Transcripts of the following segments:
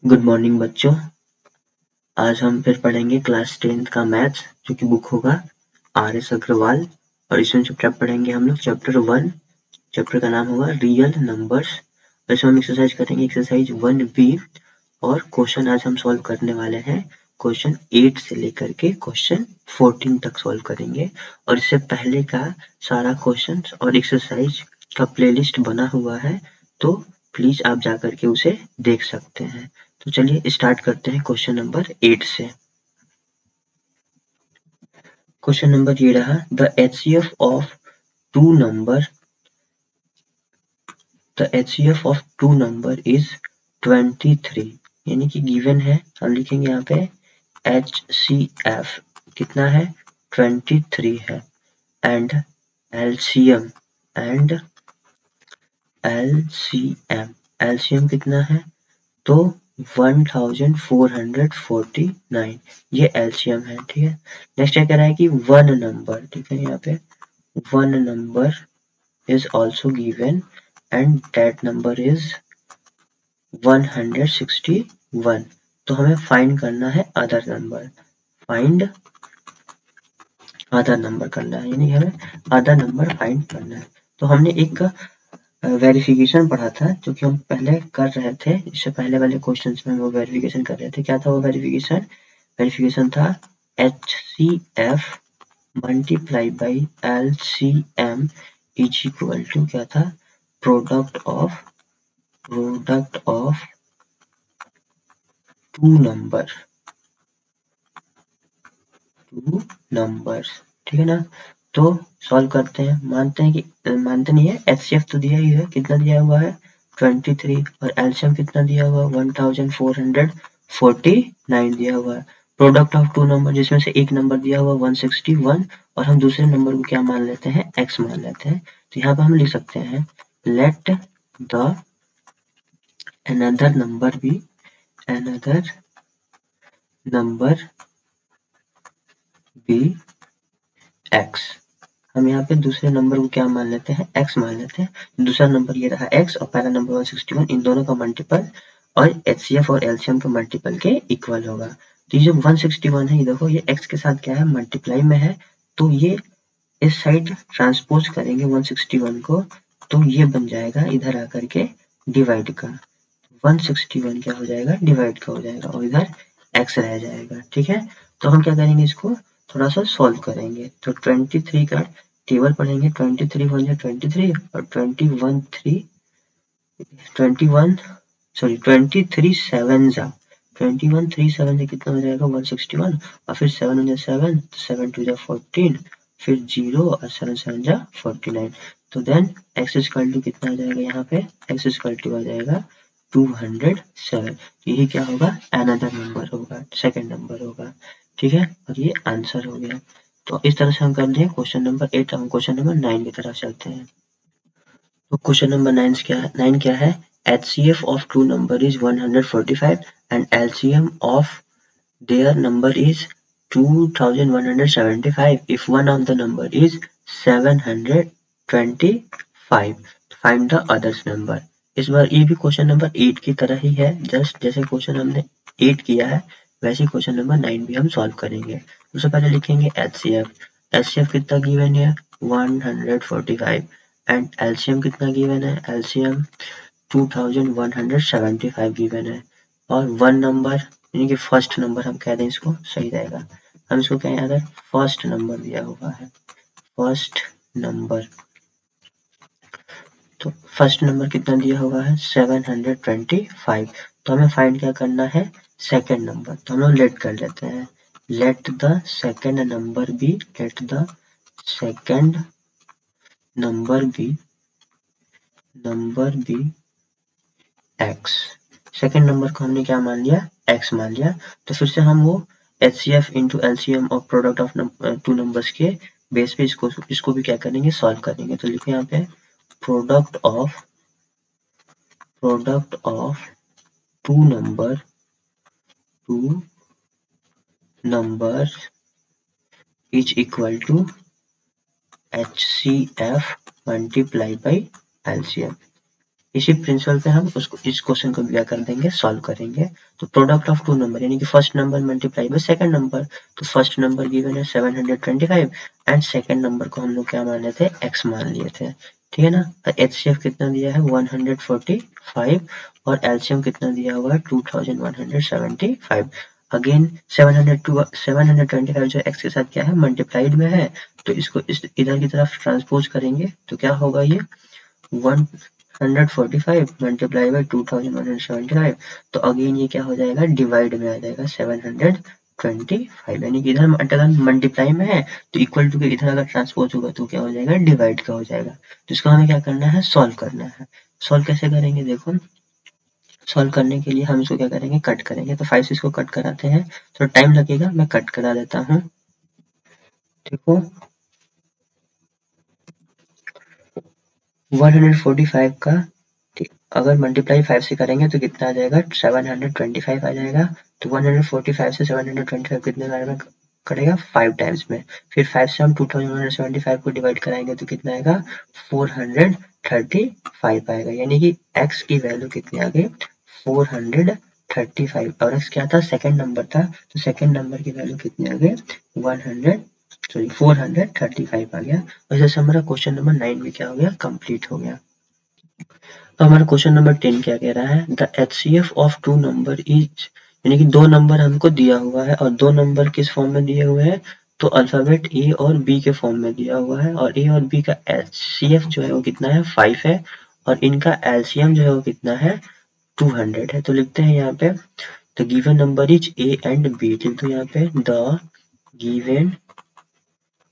Good morning बच्चों। आज हम फिर पढ़ेंगे क्लास 10th का मैथ्स, जो कि बुक होगा RS अग्रवाल। और इसमें चैप्टर पढ़ेंगे हम लोग चैप्टर 1। चैप्टर का नाम होगा रियल नंबर्स। इसमें हम एक्सरसाइज करेंगे, एक्सरसाइज 1B। और क्वेश्चन आज हम सॉल्व करने वाले हैं क्वेश्चन 8 से लेकर के क्वेश्चन 14 तक सॉल्व करेंगे। और इससे पहले का सारा क्वेश्चन और एक्सरसाइज का प्लेलिस्ट बना हुआ है, तो प्लीज आप जाकर के उसे देख सकते हैं। तो चलिए स्टार्ट करते हैं क्वेश्चन नंबर 8 से। क्वेश्चन नंबर ये रहा, the HCF of two number is 23। यानी कि गिवन है, हम लिखेंगे यहाँ पे HCF कितना है, 23 है। एंड LCM LCM कितना है, तो 1449 ये LCM है। ठीक है, नेक्स्ट क्या कह रहा है कि वन नंबर, ठीक है, यहाँ पे one number is also given and that number is 161। तो हमें फाइंड करना है other number, find other number करना है, यानी हमें अदर नंबर फाइंड करना है। तो हमने एक वेरिफिकेशन पढ़ा था, जो कि हम पहले कर रहे थे, इससे पहले वाले क्वेश्चंस में हम वो वेरिफिकेशन कर रहे थे। क्या था वो वेरिफिकेशन था HCF multiply by LCM is equal to क्या था, प्रोडक्ट ऑफ टू नंबर्स। ठीक है ना। तो सॉल्व करते हैं, मानते नहीं है, HCF तो दिया ही है, कितना दिया हुआ है 23, और LCM कितना दिया हुआ है 1449 दिया हुआ है। प्रोडक्ट ऑफ टू नंबर, जिसमें से एक नंबर दिया हुआ 161 और हम दूसरे नंबर को क्या मान लेते हैं, x मान लेते हैं। तो यहाँ पे हम लिख सकते हैं let the another number be x। हम यहाँ पे दूसरे नंबर को क्या मान लेते हैं, x मान लेते हैं। दूसरा नंबर ये रहा x और पहला नंबर 161, इन दोनों का मल्टीपल और HCF और LCM के मल्टीपल के इक्वल होगा। तो ये जो 161 है, ये देखो ये x के साथ क्या है, मल्टीप्लाई में है, तो ये इस साइड ट्रांसपोज करेंगे 161 को, तो ये बन जाएगा इधर आकर के डिवाइड का, 161 क्या हो जाएगा, डिवाइड का हो जाएगा, और इधर x रह जाएगा। ठीक है, तो हम क्या करेंगे, इसको थोड़ा सा सॉल्व करेंगे। तो 23 का टेबल पढ़ेंगे, 23 1 जा 23 और 23 7 जा कितना हो जाएगा 161, और फिर 7 1 जा 7, 7 2 जा 14, फिर 0 और 7 7 जा 49। तो देन x इक्वल टू कितना आ जाएगा, यहाँ पे x इक्वल टू आ जाएगा 207। यही क्या होगा, अनदर नंबर होगा, सेकंड नंबर होगा। ठीक है, और ये आंसर हो गया। तो इस तरह से हम कर दें क्वेश्चन नंबर 8। हम क्वेश्चन नंबर 9 की तरफ चलते हैं। तो क्वेश्चन नंबर 9 क्या है, HCF of two number is 145 and LCM of their number is 2175 if one of the number is 725, find the others number। इस बार ये भी क्वेश्चन नंबर 8 की तरह ही है, जस्ट जैसे क्वेश्चन हमने 8 किया है वैसे क्वेश्चन नंबर 9 भी हम सॉल्व करेंगे। सबसे पहले लिखेंगे HCF कितना गिवन है 145 एंड LCM कितना गिवन है, LCM 2175 गिवन है, और वन नंबर यानी कि फर्स्ट नंबर हम कह दें, इसको सही रहेगा। हम इसको कहें अगर फर्स्ट नंबर दिया हुआ है, फर्स्ट नंबर, तो फर्स्ट नंबर कितना दिया हुआ है 725। तो हमें फाइंड क्या करना है, सेकंड नंबर। तो हम लोग लेट कर लेते हैं, let the second number be x। Second number को हमने क्या मान लिया, x मान लिया। तो फिर से हम वो HCF इंटू LCM और प्रोडक्ट ऑफ टू नंबर्स के बेस पे इसको भी क्या करेंगे, सॉल्व करेंगे। तो लिखे यहाँ पे product of two number is equal to HCF multiply by LCM। इसी प्रिंसिपल पे हम उसको इस क्वेश्चन को क्या कर देंगे, सॉल्व करेंगे। तो प्रोडक्ट ऑफ टू नंबर यानी कि first number multiply by second number, तो फर्स्ट नंबर गिवन है 725 एंड सेकंड नंबर को हम लोग क्या मान लेते हैं, x मान लिए थे, ठीक है ना। HCF कितना दिया है 145 और एलसीएम कितना दिया हुआ है 2175। अगेन 725 जो x के साथ क्या है मल्टीप्लाइड में है, तो इसको इस इधर की तरफ ट्रांसपोज करेंगे तो क्या होगा, ये 145 मल्टीप्लाई बाई 2175, तो अगेन ये क्या हो जाएगा, डिवाइड में आ जाएगा 725, यानी कि इधर अगर मल्टीप्लाई में है तो इक्वल टू के इधर अगर ट्रांसपोज होगा तो क्या हो जाएगा, डिवाइड का हो जाएगा। तो इसको हमें क्या करना है, सॉल्व करना है। सॉल्व कैसे करेंगे, देखो सॉल्व करने के लिए हम इसको क्या करेंगे, कट करेंगे। तो 5 से इसको कट कराते हैं, थोड़ा टाइम लगेगा, मैं कट करा देता हूँ। देखो 145 का अगर मल्टीप्लाई 5 से करेंगे तो कितना आ जाएगा, 725 आ जाएगा। तो 145 से 725 कितने बार में कटेगा, 5 टाइम्स में। फिर 5 से हम 2175 को डिवाइड कराएंगे तो कितना आएगा, 435 आएगा, यानी कि x की वैल्यू कितनी आ गई, 435। और x क्या था, सेकंड नंबर था, तो सेकंड नंबर की वैल्यू कितनी आ गई, 435 आ गया। और जैसे हमारा क्वेश्चन नंबर 9 में क्या हो गया, कंप्लीट हो गया। तो हमारा क्वेश्चन नंबर 10 क्या कह रहा है, the HCF of two number is, यानी कि दो नंबर हमको दिया हुआ है और दो नंबर किस फॉर्म में दिए हुए हैं, तो अल्फाबेट ए और बी के फॉर्म में दिया हुआ है, और ए और बी का HCF जो है वो कितना है 5 है, और इनका LCM जो है वो कितना है 200 है। तो लिखते हैं यहाँ पे the given number is A and B, लिख दो यहाँ पे the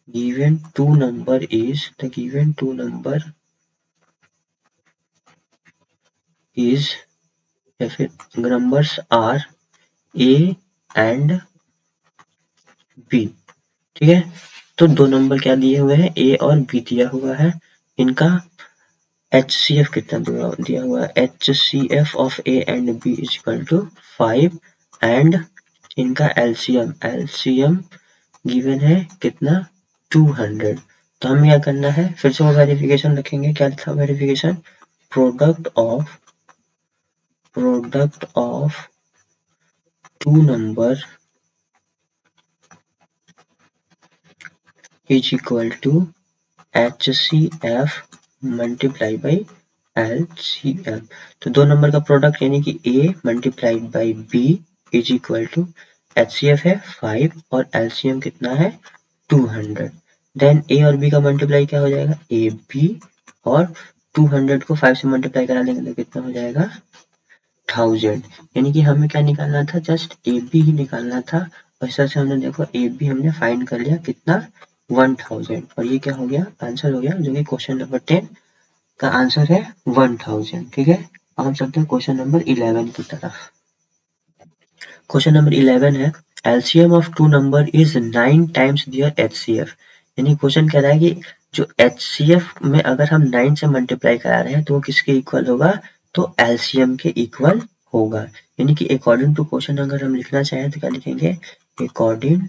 given two number is, the given two number is, या फिर numbers are A and B, ठीक है। तो दो नंबर क्या दिए हुए हैं, ए और बी दिया हुआ है, इनका HCF कितना दिया हुआ है, HCF of A and B is equal to 5 and इनका LCM गिवन है कितना 200। तो हमें क्या करना है, फिर से वो वेरिफिकेशन रखेंगे, क्या था verification, product of two number is equal to HCF multiply by LCM। तो दो नंबर का प्रोडक्ट यानी कि A multiplied by B is equal to HCF है 5 और LCM कितना है 200। देन A और B का मल्टीप्लाई क्या हो जाएगा, AB, और 200 को 5 से मल्टीप्लाई करा लेंगे तो कितना हो जाएगा 1000। यानी कि हमें क्या निकालना था, जस्ट AB ही निकालना था, और इस तरह से हमने देखो AB हमने फाइंड कर लिया कितना 1000, और ये क्या हो गया, आंसर हो गया, जो कि क्वेश्चन नंबर 10 का आंसर है 1000, ठीक है। अब हम चलते हैं क्वेश्चन नंबर 11 की तरफ। क्वेश्चन नंबर 11 है LCM of two number is 9 times their HCF, यानी क्वेश्चन कह रहा है कि जो HCF में अगर हम 9 से मल्टीप्लाई करा रहे हैं तो वो किसके इक्वल होगा, तो LCM के इक्वल होगा। यानी कि अकॉर्डिंग टू क्वेश्चन अगर हम लिखना चाहें तो क्या लिखेंगे, अकॉर्डिंग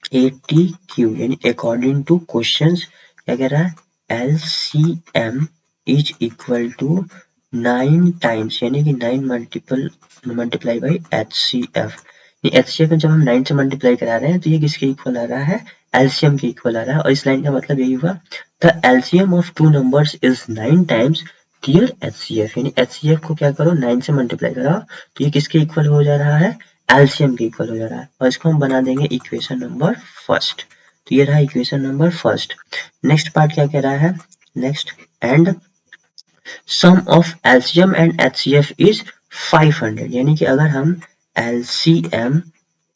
ATQ, यानी अकॉर्डिंग टू क्वेश्चंस क्या कह रहा है, LCM is equal to 9 times, यानी कि 9 मल्टीप्लाई बाई HCF। HCF में जब हम 9 से मल्टीप्लाई करा रहे हैं तो ये किसके इक्वल आ रहा है, LCM के इक्वल आ रहा है, और इस लाइन का मतलब यही हुआ the LCM of two numbers is 9 times their HCF, यानी HCF को क्या करो 9 से मल्टीप्लाई कराओ तो ये किसके इक्वल हो जा रहा है, एलसीएम के इक्वल हो जा रहा है, और इसको हम बना देंगे इक्वेशन नंबर फर्स्ट। तो ये रहा equation number first. Next part क्या कह रहा है, next and sum of LCM and HCF is 500, यानी कि अगर हम एलसीएम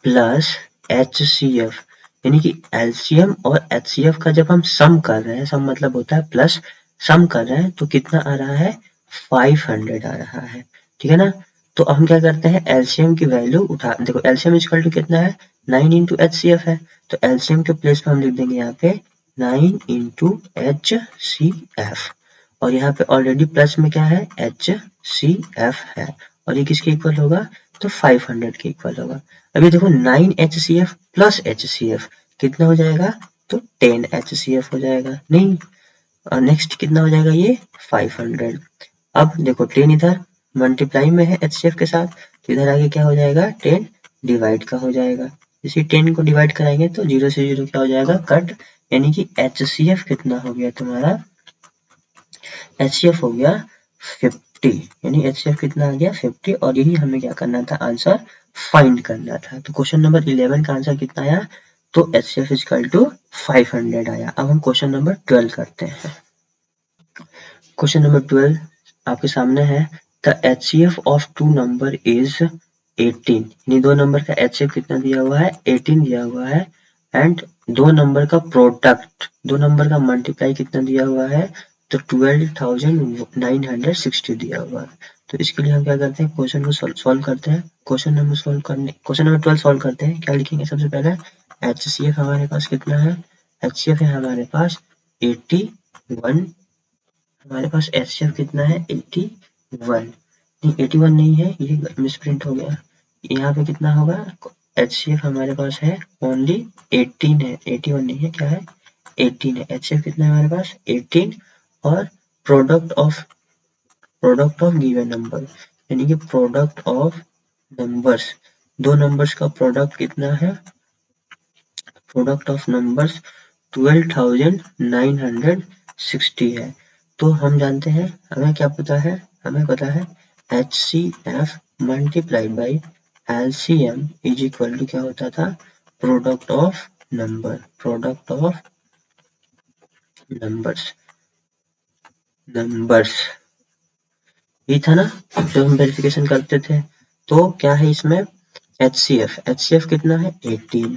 प्लस HCF, यानी कि LCM और HCF का जब हम सम कर रहे हैं, सम मतलब होता है प्लस, सम कर रहे हैं तो कितना आ रहा है 500 आ रहा है, ठीक है ना। तो हम क्या करते हैं, LCM की वैल्यू उठा, देखो LCM इक्वल टू कितना है 9 इंटू HCF है, तो LCM के प्लेस पे हम लिख देंगे यहाँ पे 9 इंटू HCF, और यहाँ पे ऑलरेडी प्लस में क्या है HCF है, और ये किसके इक्वल होगा, तो 500 के इक्वल होगा। अभी देखो 9 HCF प्लस HCF कितना हो जाएगा, तो 10 HCF हो जाएगा, नहीं नेक्स्ट कितना हो जाएगा ये 500, अब देखो 10 इधर मल्टीप्लाई में है HCF के साथ, तो इधर आगे क्या हो जाएगा 10 डिवाइड का हो जाएगा। इसी 10 को डिवाइड कराएंगे तो 0 से 0 क्या हो जाएगा कट, यानी कि HCF कितना हो गया तुम्हारा, HCF हो गया 50, यानी HCF कितना आ गया 50, और यही हमें क्या करना था आंसर फाइंड करना था। तो क्वेश्चन नंबर 11 का आंसर कितना आया, तो HCF इक्वल टू 500 आया। अब हम क्वेश्चन नंबर 12 करते हैं। क्वेश्चन नंबर 12 आपके सामने है, the HCF of two number is 18, यानी दो नंबर का HCF कितना दिया हुआ है 18 दिया हुआ है, एंड दो नंबर का प्रोडक्ट, दो नंबर का मल्टीप्लाई कितना दिया हुआ है, तो 12,960 दिया हुआ है। तो इसके लिए हम क्या करते हैं, क्वेश्चन को सॉल्व करते हैं। क्वेश्चन नंबर 12 सॉल्व करते हैं। क्या लिखेंगे सबसे पहले, HCF हमारे पास कितना है, HCF है हमारे पास 81, हमारे पास HCF कितना है 81, नहीं 81 नहीं है, ये मिसप्रिंट हो गया, यहाँ पे कितना होगा, HCF हमारे पास है ओनली 18 है, 81 नहीं है, क्या है 18 है। HCF कितना है हमारे पास 18, और प्रोडक्ट ऑफ गिवन नंबर, यानी कि प्रोडक्ट ऑफ नंबर्स, दो नंबर्स का प्रोडक्ट कितना है, प्रोडक्ट ऑफ नंबर्स 12,960 है। तो हम जानते हैं, हमें क्या पता है, हमें पता है HCF multiplied by LCM is equal to क्या होता था, प्रोडक्ट ऑफ नंबर्स ये था ना जो हम वेरिफिकेशन करते थे। तो क्या है इसमें HCF कितना है 18,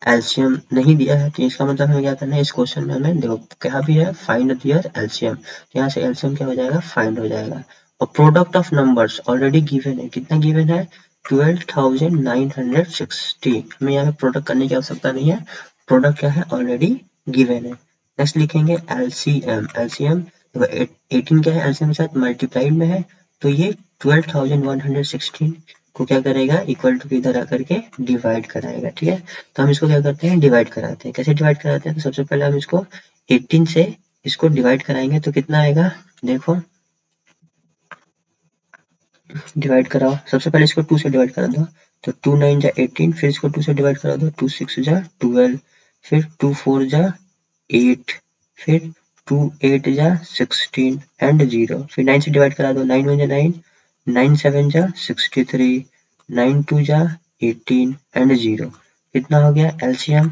एलसीएम नहीं दिया है, तो इसका मतलब हमें क्या करना है, इस क्वेश्चन में हमें देखो क्या भी है फाइंड दियर एलसीएम, तो यहाँ से एलसीएम क्या हो जाएगा फाइंड हो जाएगा। और product of numbers already given है, कितना गिवन है 12,960, हमें यहाँ पे प्रोडक्ट करने की आवश्यकता नहीं है, प्रोडक्ट क्या है ऑलरेडी गिवन है। नेक्स्ट लिखेंगे एलसीएम, 18 क्या है एलसीएम के साथ मल्टीप्लाइड में है, तो ये 12,116 को क्या करेगा इक्वल टू इधर आकर के डिवाइड कराएगा, ठीक है। तो हम इसको क्या करते हैं डिवाइड कराते हैं, कैसे डिवाइड कराते हैं, तो सबसे पहले हम इसको 18 से इसको डिवाइड कराएंगे तो कितना आएगा, देखो डिवाइड कराओ, सबसे पहले इसको 2 से डिवाइड करा दो, तो 2 9 जा 18, फिर इसको 2 से डिवाइड करा दो, 2 6 जा 12, फिर 2 4 जा 8, फिर 2 8 जा 16 एंड 0, फिर 9 से डिवाइड करा दो, 9 1 जा 9, 9 7 जा 63, 9 2 जा 18 एंड 0, कितना हो गया एलसीएम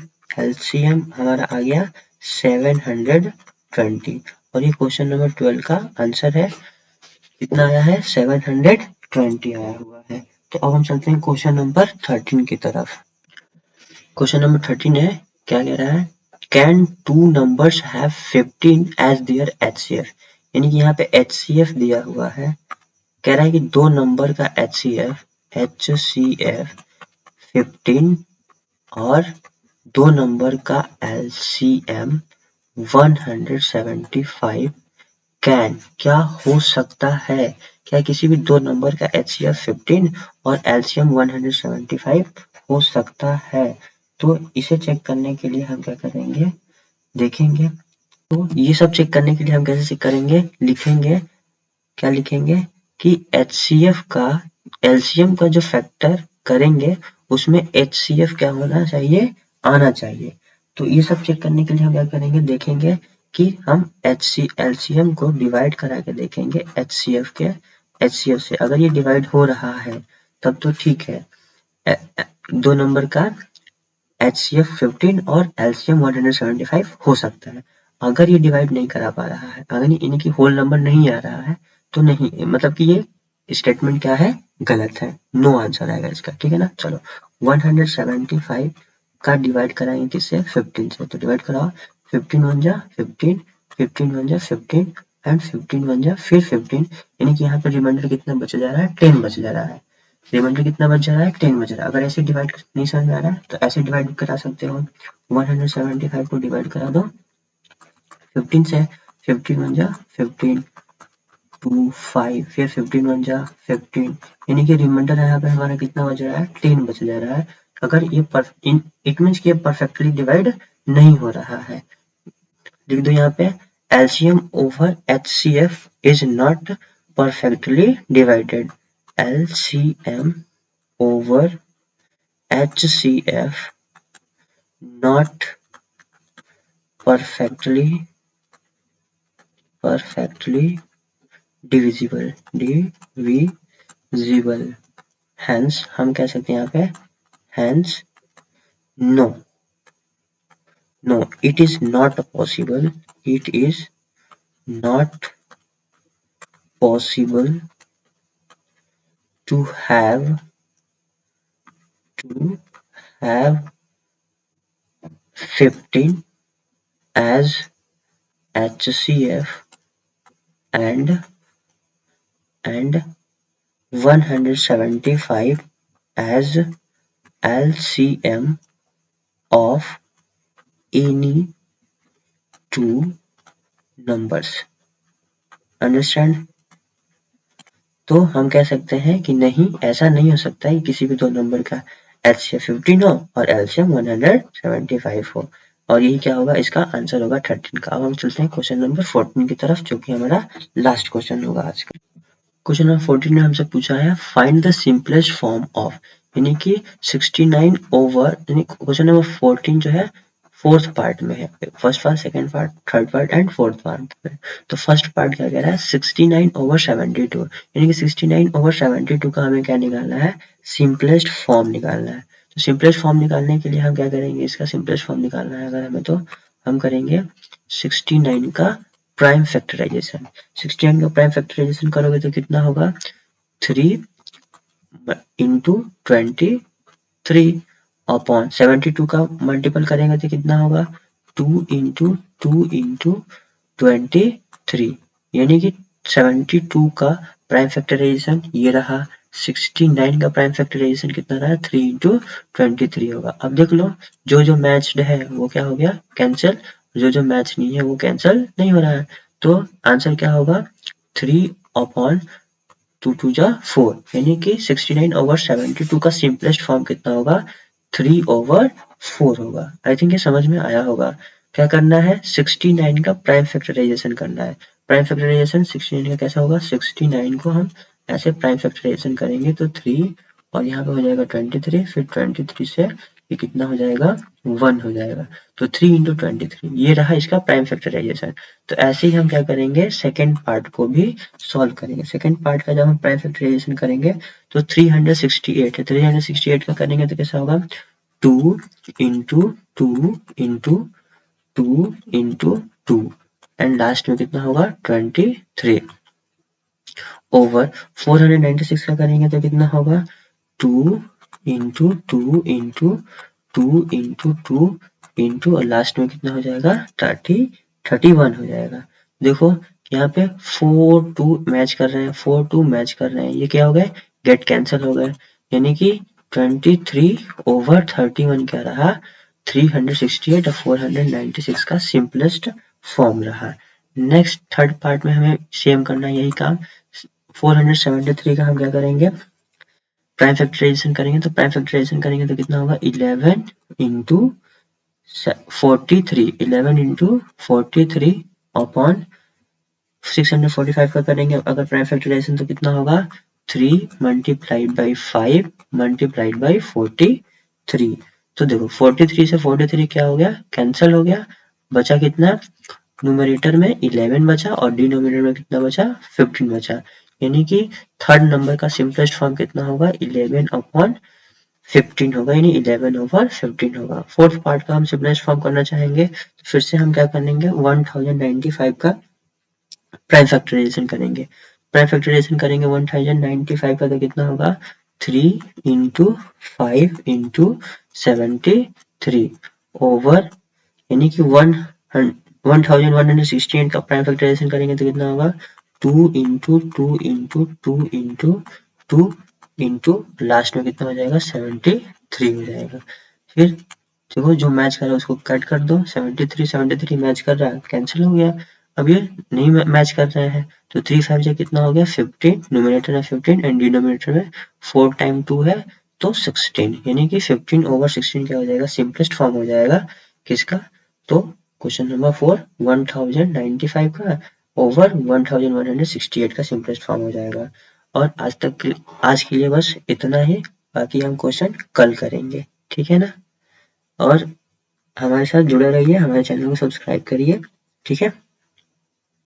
हमारा आ गया 720, और ये क्वेश्चन नंबर 12 का आंसर है, कितना आया है 720 आया हुआ है। तो अब हम चलते हैं क्वेश्चन नंबर 13 की तरफ। क्वेश्चन नंबर 13 है, क्या कह रहा है, can two numbers have 15 as their HCF, यानी कि यहाँ पे HCF दिया हुआ है, कह रहा है कि दो नंबर का HCF 15 और दो नंबर का LCM 175 कैन क्या हो सकता है, क्या किसी भी दो नंबर का HCF 15 और LCM 175 हो सकता है। तो इसे चेक करने के लिए हम क्या करेंगे देखेंगे, तो ये सब चेक करने के लिए हम कैसे चेक करेंगे, लिखेंगे क्या लिखेंगे कि HCF का LCM का जो फैक्टर करेंगे उसमें HCF क्या होना चाहिए आना चाहिए। तो ये सब चेक करने के लिए हम क्या करेंगे देखेंगे कि हम LCM को डिवाइड करा के देखेंगे HCF से, अगर ये डिवाइड हो रहा है तब तो ठीक है, दो नंबर का HCF 15 और LCM 175 हो सकता है। अगर ये डिवाइड नहीं करा पा रहा है, अगर यानी कि होल नंबर नहीं आ रहा है, तो नहीं, मतलब कि ये स्टेटमेंट क्या है गलत है, नो आंसर आएगा इसका, ठीक है ना। चलो 175 का डिवाइड कराएंगे किससे 15 से, तो डिवाइड कराओ 15 1 जा 15, 15 1 जा 15 एंड 15 1 जा फिर 15, यानी कि यहाँ पे रिमाइंडर कितना बच जा रहा है 10 बच जा रहा है, रिमाइंडर कितना बच जा रहा है 10 बच रहा है। अगर ऐसे डिवाइड नहीं समझ में आ रहा है तो ऐसे डिवाइड करा सकते हो, 175 को डिवाइड करा दो 15 से, 15 1 जा 15, 2 5, फिर 15 1 जा 15, यानी कि रिमाइंडर यहाँ पे हमारा कितना बच रहा है 10 बच जा रहा है। अगर ये इट मीन्स कि ये परफेक्टली डिवाइड नहीं हो रहा है, लिख दो यहाँ पे LCM over HCF is not perfectly divided. LCM over HCF not perfectly divisible. Hence हम कह सकते हैं यहाँ पे hence no, it is not possible to have 15 as HCF and 175 as LCM of any two numbers. Understand? तो हम कह सकते हैं कि नहीं, ऐसा नहीं हो सकता है किसी भी दो नंबर का LCM 15 हो और LCM 175 हो, और यही क्या होगा, इसका आंसर होगा 13 का। अब हम चलते हैं क्वेश्चन नंबर 14 की तरफ, जो कि हमारा लास्ट क्वेश्चन होगा आज का। क्वेश्चन नंबर 14 में हमसे पूछा है find the simplest form of, यानी कि 69 ओवर, यानी क्वेश्चन नंबर 14 जो है फोर्थ पार्ट में है, first part, second part, third part and fourth part में। तो फर्स्ट पार्ट क्या कह रहा है, 69 ओवर 72, यानी कि 69 ओवर 72 का हमें क्या निकालना है, सिंपलेस्ट फॉर्म निकालना है। तो सिंपलेस्ट फॉर्म निकालने के लिए हम क्या करेंगे, इसका सिंपलेस्ट फॉर्म निकालना है अगर हमें, तो हम करेंगे 69 का प्राइम फैक्टराइजेशन। 69 का प्राइम फैक्टराइजेशन करोगे तो कितना होगा, 3 इंटू 23 अपॉन 72 का मल्टीपल करेंगे तो कितना होगा, 2 इंटू 23, यानी कि 72 का प्राइम फैक्टराइजेशन ये रहा, 69 का प्राइम फैक्टराइजेशन कितना रहा, 3 इंटू 23 होगा। अब देख लो, जो जो मैच्ड है वो क्या हो गया, कैंसिल, जो मैच नहीं है वो कैंसिल नहीं हो रहा है। तो आंसर क्या होगा, 3 अपॉन 2 जा 4, यानी कि 69 ओवर 72 का सिंपलेस्ट फॉर्म कितना होगा, 3 ओवर 4 होगा। आई थिंक ये समझ में आया होगा। क्या करना है, 69 का प्राइम फैक्टराइजेशन करना है। प्राइम फैक्टराइजेशन 69 का कैसा होगा, 69 को हम ऐसे प्राइम फैक्टराइजेशन करेंगे तो 3 और यहाँ पे हो जाएगा 23, फिर 23 से ये कितना हो जाएगा, 1 हो जाएगा। तो 3 इंटू 23 ये रहा इसका प्राइम फैक्टराइजेशन। तो ऐसे ही हम क्या करेंगे, सेकेंड पार्ट को भी सॉल्व करेंगे। सेकेंड पार्ट का जब हम प्राइम फैक्टराइजेशन करेंगे तो 368 है, 368 का करेंगे तो कैसा होगा, 2 into 2 into 2 into 2 and last में कितना होगा, 23 ओवर 496 का करेंगे तो कितना होगा, 2 इंटू 2 इंटू 2 इंटू 2 इंटू और लास्ट में कितना हो जाएगा, 31 हो जाएगा। देखो यहाँ पे 4 2 मैच कर रहे हैं, 4 2 मैच कर रहे हैं, ये क्या हो गए, गेट कैंसिल हो गए, यानी कि 23 ओवर 31 क्या रहा, 368 और 496 का सिंपलेस्ट फॉर्म रहा। नेक्स्ट थर्ड पार्ट में हमें सेम करना है यही काम। 473 का हम क्या करेंगे, प्राइम फैक्टराइजेशन करेंगे, तो प्राइम फैक्टराइजेशन करेंगे तो कितना होगा, 11 इंटू 43, 11 इंटू 43 अपॉन 645 का करेंगे अगर प्राइम फैक्टराइजेशन तो कितना होगा, 3 मल्टीप्लाइड बाई 5 मल्टीप्लाइड बाई 43। तो देखो 43 से 43 क्या हो गया, कैंसिल हो गया, बचा कितना, न्यूमरेटर में 11 बचा और डिनोमिनेटर में कितना बचा, 15 बचा, यानी कि थर्ड नंबर का सिंपलेस्ट फॉर्म कितना होगा, 11 अपॉन 15 होगा, यानी 11 ओवर 15 होगा। फोर्थ पार्ट का हम सिंपलेस्ट फॉर्म करना चाहेंगे तो फिर से हम क्या करेंगे, 1095 का प्राइम फैक्टराइजेशन करेंगे। प्राइम फैक्टराइजेशन करेंगे 1095 का तो कितना होगा, 3 इंटू 5 इंटू 73 ओवर, यानी कि 1168 का प्राइम फैक्टराइजेशन करेंगे तो कितना होगा, 2 into 2 into 2 into 2 into last में कितना हो जाएगा, 73 हो जाएगा। फिर देखो जो मैच कर रहा है उसको कट कर दो, 73 मैच कर रहा है, कैंसिल हो गया। अब ये नहीं मैच कर रहे हैं तो 3 5 से कितना हो गया, 15, न्यूमरेटर में 15 एंड डिनोमिनेटर में 4 टाइम 2 है तो 16, यानी कि 15 ओवर 16 क्या हो जाएगा, सिंपलेस्ट फॉर्म हो जाएगा किसका, तो क्वेश्चन नंबर 4 1095 का ओवर 1168 का सिंपलेस्ट फॉर्म हो जाएगा। और आज के लिए बस इतना ही, बाकी हम क्वेश्चन कल करेंगे, ठीक है ना। और हमारे साथ जुड़े रहिए, हमारे चैनल को सब्सक्राइब करिए, ठीक है।